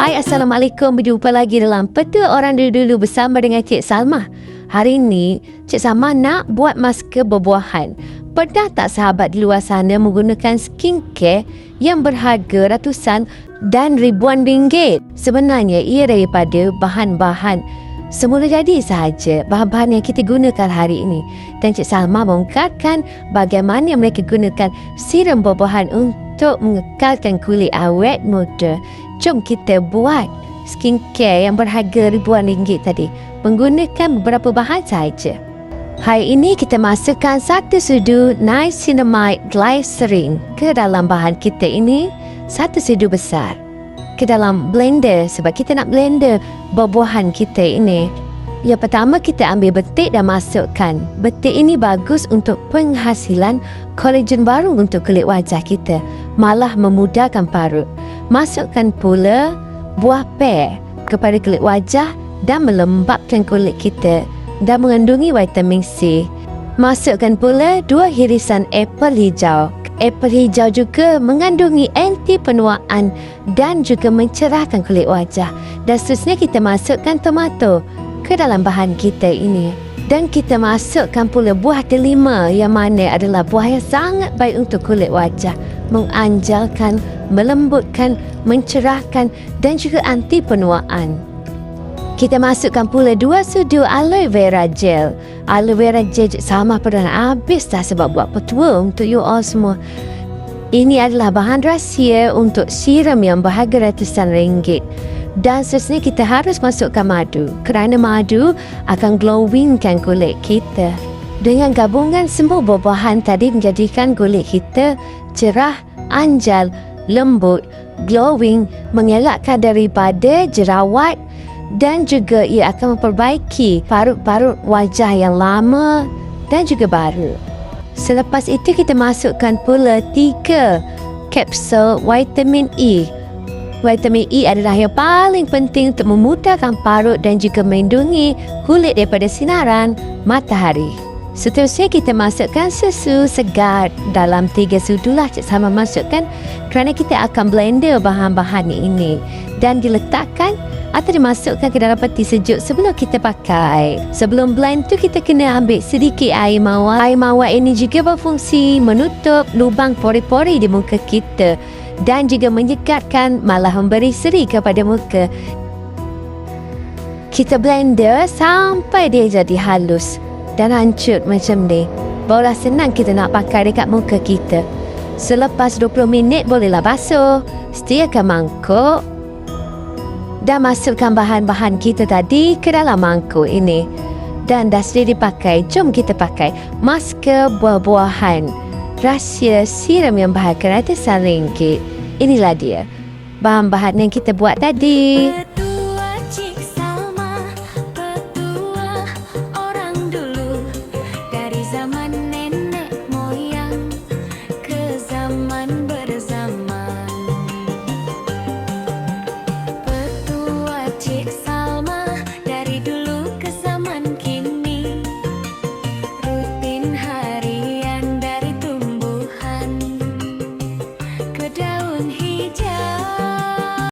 Hai, Assalamualaikum. Berjumpa lagi dalam Peta Orang Dulu-Dulu bersama dengan Cik Salma. Hari ini, Cik Salma nak buat masker berbuahan. Pernah tak sahabat di luar sana menggunakan skincare yang berharga ratusan dan ribuan ringgit? Sebenarnya ia daripada bahan-bahan semula jadi sahaja, bahan-bahan yang kita gunakan hari ini. Dan Cik Salma mengungkapkan bagaimana mereka gunakan serum berbuahan untuk mengekalkan kulit awet muda. Jom kita buat skincare yang berharga ribuan ringgit tadi menggunakan beberapa bahan sahaja. Hari ini kita masukkan 1 sudu niacinamide glycerin ke dalam bahan kita ini, 1 sudu besar ke dalam blender sebab kita nak blender buah-buahan kita ini. Yang pertama, kita ambil betik dan masukkan. Betik ini bagus untuk penghasilan kolagen baru untuk kulit wajah kita, malah memudahkan parut. Masukkan pula buah pear kepada kulit wajah dan melembabkan kulit kita dan mengandungi vitamin C. Masukkan pula 2 hirisan apel hijau. Apel hijau juga mengandungi anti penuaan dan juga mencerahkan kulit wajah. Dan seterusnya kita masukkan tomato ke dalam bahan kita ini. Dan kita masukkan pula buah delima yang mana adalah buah yang sangat baik untuk kulit wajah. Menganjalkan, melembutkan, mencerahkan dan juga anti penuaan. Kita masukkan pula 2 sudu aloe vera gel. Aloe vera gel sama pernah habis dah sebab buat petua untuk you all semua. Ini adalah bahan rahsia untuk serum yang berharga ratusan ringgit. Dan seterusnya kita harus masukkan madu kerana madu akan glowingkan kulit kita. Dengan gabungan semua buah-buahan tadi menjadikan kulit kita cerah, anjal, lembut, glowing, mengelakkan daripada jerawat dan juga ia akan memperbaiki parut-parut wajah yang lama dan juga baru. Selepas itu kita masukkan pula 3 kapsul vitamin E. Vitamin E adalah yang paling penting untuk memudahkan parut dan juga melindungi kulit daripada sinaran matahari. Seterusnya kita masukkan susu segar dalam 3 sudu lah Cik Salma masukkan kerana kita akan blender bahan-bahan ini dan diletakkan atau dimasukkan ke dalam peti sejuk sebelum kita pakai. Sebelum blend tu kita kena ambil sedikit air mawar. Air mawar ini juga berfungsi menutup lubang pori-pori di muka kita dan juga menyegarkan malah memberi seri kepada muka. Kita blender sampai dia jadi halus dan hancur macam ni. Barulah senang kita nak pakai dekat muka kita. Selepas 20 minit bolehlah basuh. Sediakan mangkuk dan masukkan bahan-bahan kita tadi ke dalam mangkuk ini. Dan dah sedia dipakai. Jom kita pakai masker buah-buahan rahsia serum yang berharga ratusan ringgit. Inilah dia bahan-bahan yang kita buat tadi.